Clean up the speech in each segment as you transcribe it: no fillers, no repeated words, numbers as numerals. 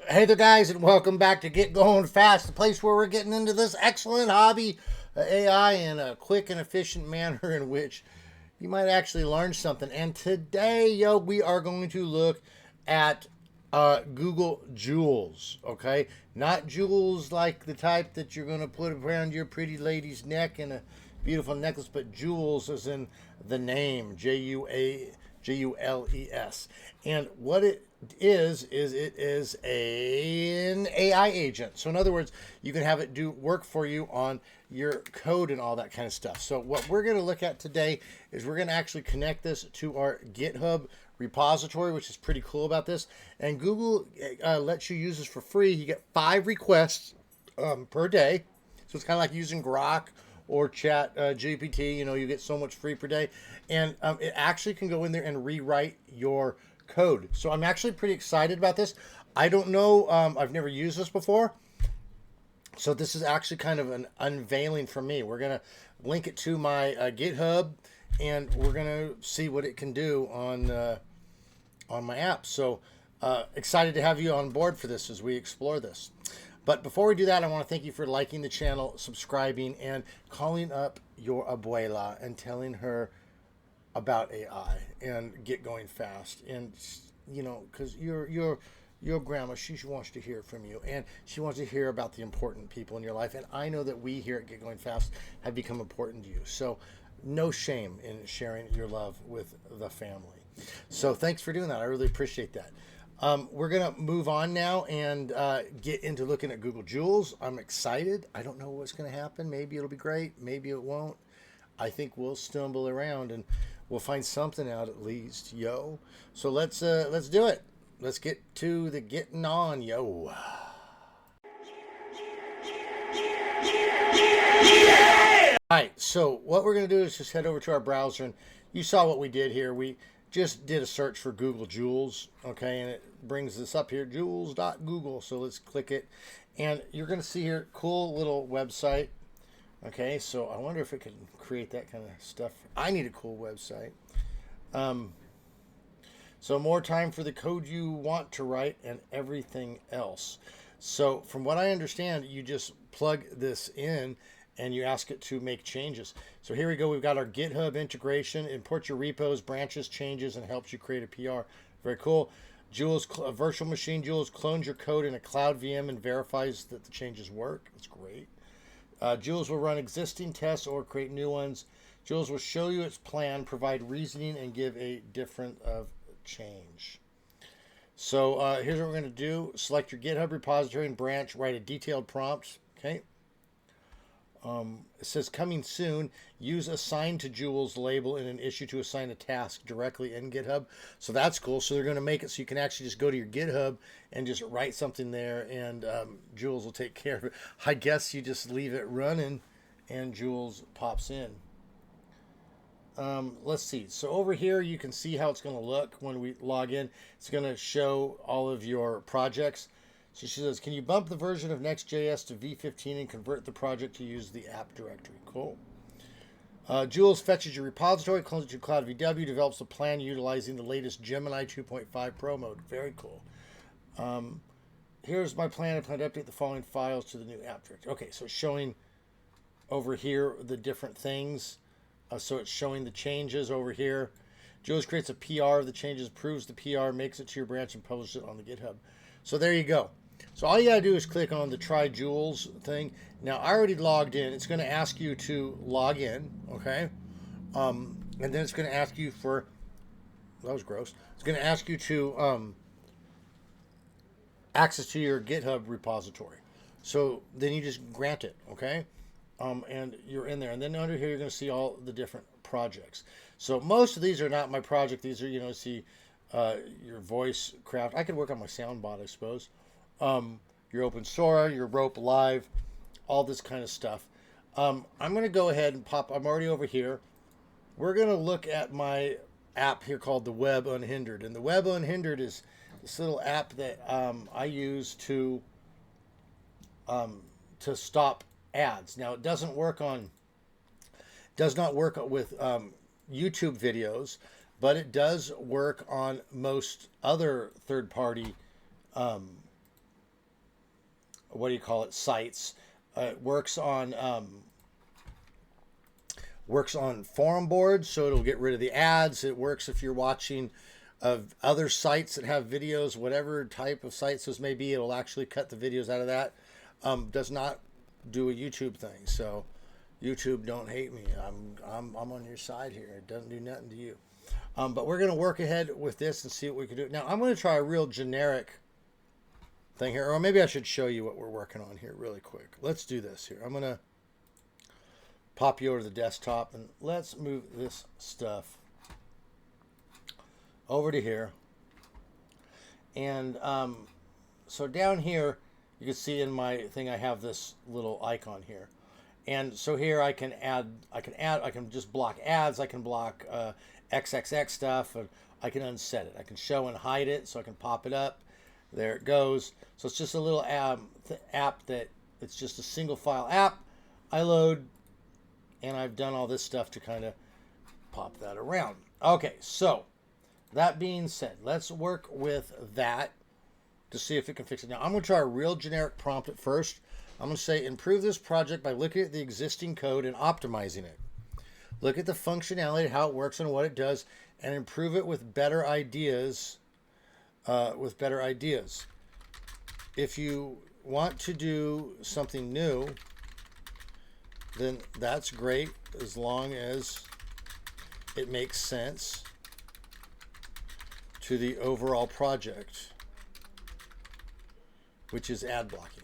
Hey there, guys, and welcome back to Get Going Fast, the place where we're getting into this excellent hobby, AI, in a quick and efficient manner in which you might actually learn something. And today, we are going to look at Google Jules, okay? Not Jules like the type that you're going to put around your pretty lady's neck in a beautiful necklace, but Jules as in the name, Jules. And what it is it is an AI agent. So in other words, you can have it do work for you on your code and all that kind of stuff. So what we're going to look at today is we're going to actually connect this to our GitHub repository, which is pretty cool about this. And Google lets you use this for free. You get 5 requests per day. So it's kind of like using Grok or Chat GPT. You get so much free per day. And it actually can go in there and rewrite your code. So I'm actually pretty excited about this. I don't know. I've never used this before. So this is actually kind of an unveiling for me. We're going to link it to my GitHub, and we're going to see what it can do on my app. So excited to have you on board for this as we explore this. But before we do that, I want to thank you for liking the channel, subscribing, and calling up your abuela and telling her about AI and Get Going Fast. And because your grandma, she wants to hear from you, and she wants to hear about the important people in your life. And I know that we here at Get Going Fast have become important to you. So no shame in sharing your love with the family. So thanks for doing that. I really appreciate that. We're going to move on now and get into looking at Google Jules. I'm excited. I don't know what's going to happen. Maybe it'll be great. Maybe it won't. I think we'll stumble around and we'll find something out at least, yo. So let's do it. Let's get to the getting on, yo. All right, so what we're going to do is just head over to our browser, and you saw what we did here. We just did a search for Google Jules, okay, and it brings this up here, jules.google. So let's click it, and you're going to see here, cool little website. Okay, so I wonder if it can create that kind of stuff. I need a cool website. So more time for the code you want to write and everything else. So from what I understand, you just plug this in and you ask it to make changes. So here we go. We've got our GitHub integration, import your repos, branches, changes, and helps you create a PR. Very cool. Jules, a virtual machine. Jules clones your code in a cloud VM and verifies that the changes work. That's great. Jules will run existing tests or create new ones. Jules will show you its plan, provide reasoning, and give a different of change. So here's what we're going to do. Select your GitHub repository and branch. Write a detailed prompt. Okay. It says coming soon. Use assign to Jules label in an issue to assign a task directly in GitHub. So that's cool. So they're going to make it so you can actually just go to your GitHub and just write something there, and Jules will take care of it. I guess you just leave it running and Jules pops in. Let's see. So over here you can see how it's going to look when we log in. It's going to show all of your projects. So she says, can you bump the version of Next.js to v15 and convert the project to use the app directory? Cool. Jules fetches your repository, clones it to Cloud VW, develops a plan utilizing the latest Gemini 2.5 Pro mode. Very cool. Here's my plan. I plan to update the following files to the new app directory. Okay, so it's showing over here the different things. So it's showing the changes over here. Jules creates a PR of the changes, approves the PR, makes it to your branch, and publishes it on the GitHub. So there you go. So all you got to do is click on the Try Jules thing. Now, I already logged in. It's going to ask you to log in, okay? And then it's going to ask you for, that was gross. It's going to ask you to access to your GitHub repository. So then you just grant it, okay? And you're in there. And then under here, you're going to see all the different projects. So most of these are not my project. These are, see your voice craft. I could work on my sound bot, I suppose. Your open Sora, your rope live, all this kind of stuff. I'm going to go ahead and pop. I'm already over here. We're going to look at my app here called the Web Unhindered. And the Web Unhindered is this little app that I use to stop ads. Now, it does not work with YouTube videos, but it does work on most other third-party, what do you call it, sites. It works on forum boards, so it'll get rid of the ads. It works if you're watching of other sites that have videos, whatever type of sites those may be. It'll actually cut the videos out of that. Does not do a YouTube thing, so YouTube, don't hate me. I'm on your side here. It doesn't do nothing to you. But we're going to work ahead with this and see what we can do. Now, I'm going to try a real generic thing here, or maybe I should show you what we're working on here really quick. Let's do this here. I'm going to pop you over to the desktop, and let's move this stuff over to here. And so down here, you can see in my thing, I have this little icon here. And so here I can just block ads. I can block XXX stuff. And I can unset it. I can show and hide it, so I can pop it up. There it goes. So it's just a little app that it's just a single file app. I load, and I've done all this stuff to kind of pop that around. Okay, so that being said, let's work with that to see if it can fix it. Now, I'm going to try a real generic prompt at first. I'm going to say, improve this project by looking at the existing code and optimizing it. Look at the functionality, how it works and what it does, and improve it with better ideas. If you want to do something new, then that's great, as long as it makes sense to the overall project, which is ad blocking.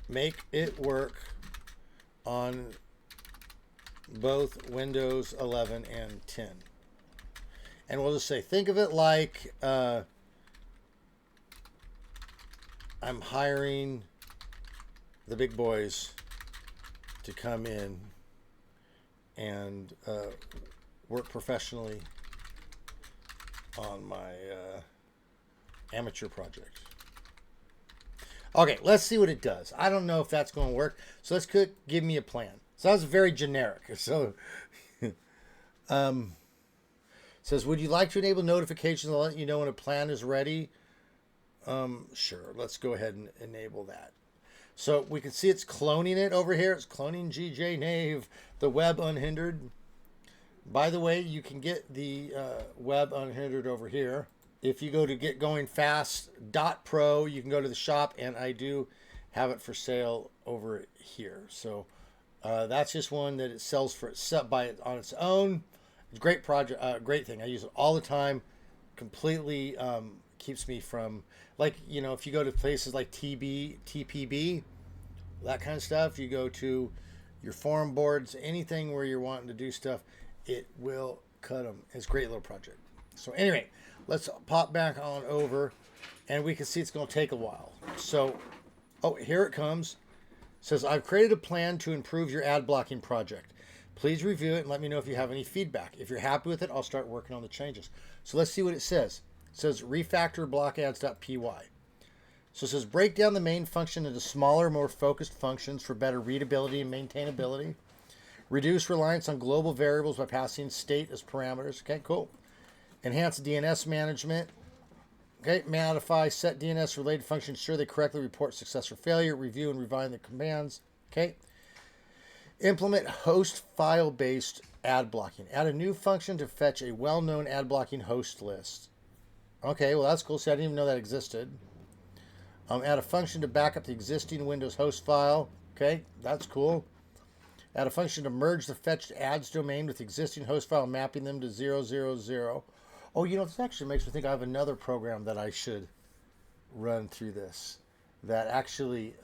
Make it work on both Windows 11 and 10. And we'll just say, think of it like I'm hiring the big boys to come in and work professionally on my amateur project. Okay, let's see what it does. I don't know if that's going to work. So let's give me a plan. So that's very generic. So says, would you like to enable notifications to let you know when a plan is ready? Sure. Let's go ahead and enable that. So we can see it's cloning it over here. It's cloning GJ Nave, the web unhindered. By the way, you can get the web unhindered over here. If you go to getgoingfast.pro, you can go to the shop, and I do have it for sale over here. So that's just one that it sells for itself on its own. It's a great project, great thing. I use it all the time. Completely keeps me from, like, you know, if you go to places like TPB, that kind of stuff, you go to your forum boards, anything where you're wanting to do stuff, it will cut them. It's a great little project. So anyway, let's pop back on over, and we can see it's going to take a while. So, oh, here it comes. It says, I've created a plan to improve your ad blocking project. Please review it and let me know if you have any feedback. If you're happy with it, I'll start working on the changes. So let's see what it says. It says refactor blockads.py. So it says break down the main function into smaller, more focused functions for better readability and maintainability. Reduce reliance on global variables by passing state as parameters. Okay, cool. Enhance DNS management. Okay, modify set DNS related functions. Ensure they correctly report success or failure. Review and refine the commands. Okay. Implement host file-based ad blocking. Add a new function to fetch a well-known ad blocking host list. Okay, well that's cool. See, I didn't even know that existed. Add a function to back up the existing Windows host file. Okay, that's cool. Add a function to merge the fetched ads domain with the existing host file, mapping them to 000. Oh, you know, this actually makes me think I have another program that I should run through this that actually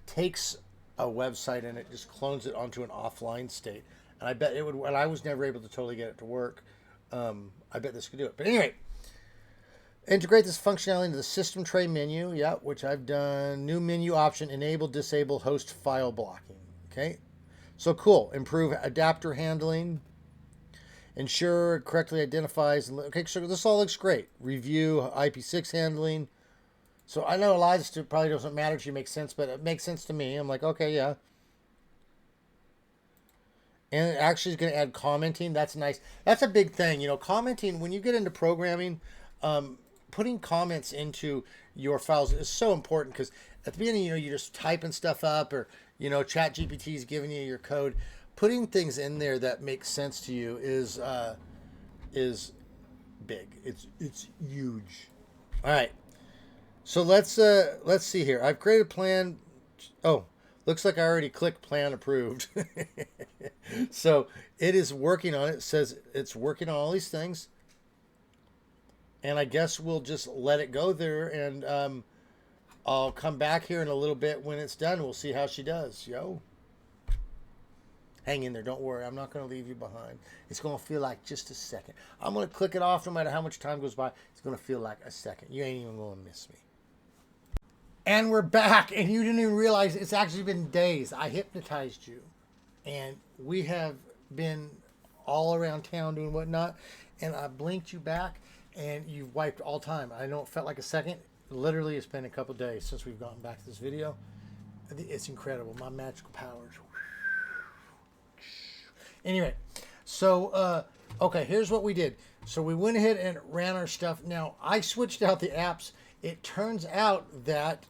takes a website and it just clones it onto an offline state. And I bet it would, and I was never able to totally get it to work. I bet this could do it. But anyway, integrate this functionality into the system tray menu. Yeah, which I've done. New menu option, enable, disable host file blocking. Okay, so cool. Improve adapter handling. Ensure it correctly identifies. Okay, so this all looks great. Review IP6 handling. So I know a lot of this probably doesn't matter to you, makes sense, but it makes sense to me. I'm like, okay, yeah. And it actually is going to add commenting. That's nice. That's a big thing. You know, commenting, when you get into programming, putting comments into your files is so important because at the beginning, you know, you're just typing stuff up or, you know, Chat GPT is giving you your code. Putting things in there that make sense to you is big. It's huge. All right. So let's see here. I've created a plan. Oh, looks like I already clicked plan approved. So it is working on it. It says it's working on all these things. And I guess we'll just let it go there. And I'll come back here in a little bit when it's done. We'll see how she does. Yo. Hang in there. Don't worry. I'm not going to leave you behind. It's going to feel like just a second. I'm going to click it off no matter how much time goes by. It's going to feel like a second. You ain't even going to miss me. And we're back. And you didn't even realize it's actually been days. I hypnotized you. And we have been all around town doing whatnot. And I blinked you back. And you've wiped all time. I know it felt like a second. Literally, it's been a couple days since we've gotten back to this video. It's incredible. My magical powers. Anyway, so, okay, here's what we did. So we went ahead and ran our stuff. Now, I switched out the apps. It turns out that,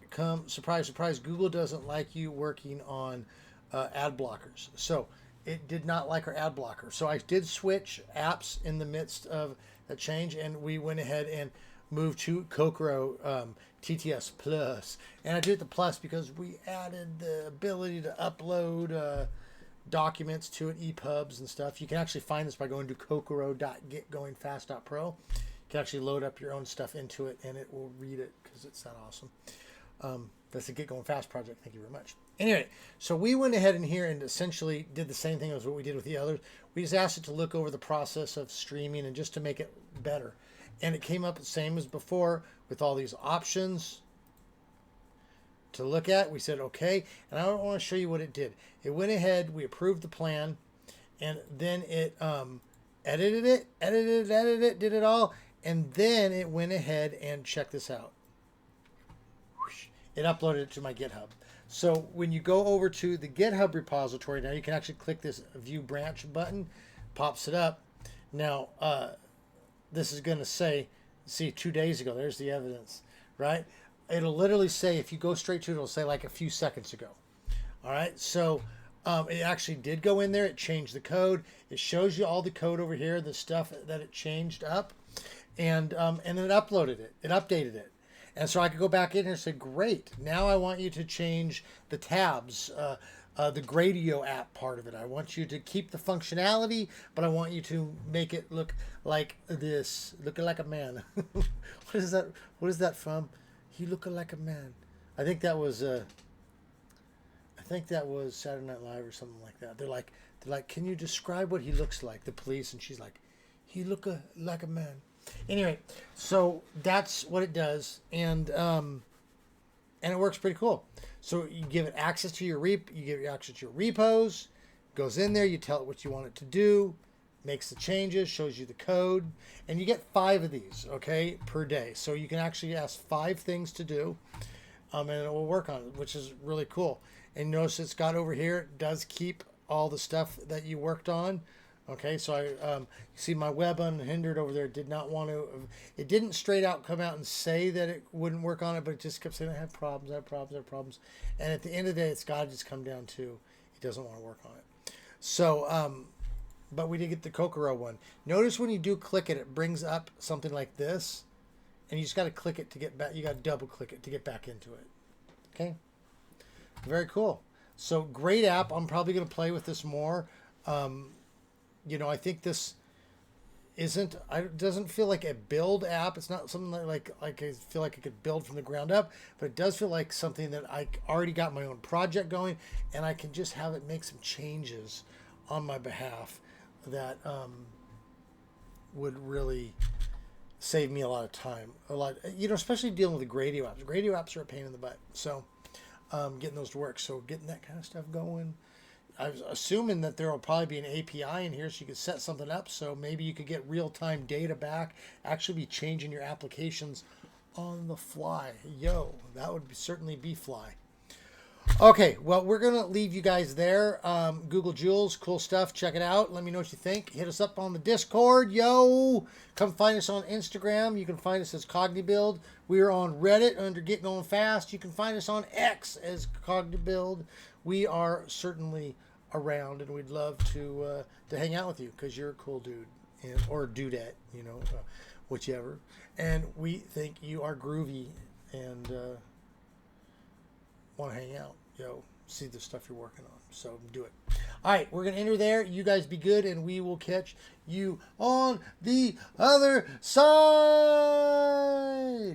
surprise, surprise, Google doesn't like you working on ad blockers. So it did not like our ad blocker. So I did switch apps in the midst of a change, and we went ahead and moved to Kokoro TTS Plus. And I did the Plus because we added the ability to upload documents to it, EPUBs and stuff. You can actually find this by going to kokoro.getgoingfast.pro. You can actually load up your own stuff into it and it will read it because it's that awesome. That's the Get Going Fast project. Thank you very much. Anyway, so we went ahead in here and essentially did the same thing as what we did with the others. We just asked it to look over the process of streaming and just to make it better. And it came up the same as before with all these options to look at. We said okay, and I want to show you what it did. It went ahead, we approved the plan, and then it edited it, did it all, and then it went ahead and check this out. It uploaded it to my GitHub. So when you go over to the GitHub repository, now you can actually click this view branch button, pops it up. Now this is going to say, see, 2 days ago, there's the evidence, right? It'll literally say, if you go straight to it, it'll say like a few seconds ago. All right, so it actually did go in there. It changed the code. It shows you all the code over here, the stuff that it changed up, and then it uploaded it. It updated it. And so I could go back in here and say, great, now I want you to change the tabs, the Gradio app part of it. I want you to keep the functionality, but I want you to make it look like this, looking like a man. What is that? What is that from? He looking like a man. I think that was Saturday Night Live or something like that. They're like, can you describe what he looks like? The police, and she's like, he look like a man. Anyway, so that's what it does, and it works pretty cool. So you give it access to your access to your repos. Goes in there, you tell it what you want it to do, makes the changes, shows you the code, and you get 5 of these, okay, per day. So you can actually ask 5 things to do, and it will work on it, which is really cool. And notice it's got over here, it does keep all the stuff that you worked on. Okay, so I you see my web unhindered over there did not want to. It didn't straight out come out and say that it wouldn't work on it, but it just kept saying I have problems, And at the end of the day, it's got to just come down to it doesn't want to work on it. So, but we did get the Kokoro one. Notice when you do click it, it brings up something like this, and you just got to click it to get back. You got to double click it to get back into it. Okay, very cool. So great app. I'm probably going to play with this more. You know, I think this doesn't feel like a build app. It's not something like I feel like I could build from the ground up, but it does feel like something that I already got my own project going, and I can just have it make some changes on my behalf that would really save me a lot of time. You know, especially dealing with the Gradio apps. Gradio apps are a pain in the butt. So getting those to work. So getting that kind of stuff going. I was assuming that there will probably be an API in here so you could set something up so maybe you could get real-time data back, actually be changing your applications on the fly. Yo, that would certainly be fly. Okay, well, we're going to leave you guys there. Google Jules, cool stuff. Check it out. Let me know what you think. Hit us up on the Discord. Yo! Come find us on Instagram. You can find us as CogniBuild. We are on Reddit under Get Going Fast. You can find us on X as CogniBuild. We are certainly around, and we'd love to hang out with you because you're a cool dude or dudette, whichever. And we think you are groovy and want to hang out. See the stuff you're working on. So do it. All right, we're going to enter there. You guys be good, and we will catch you on the other side.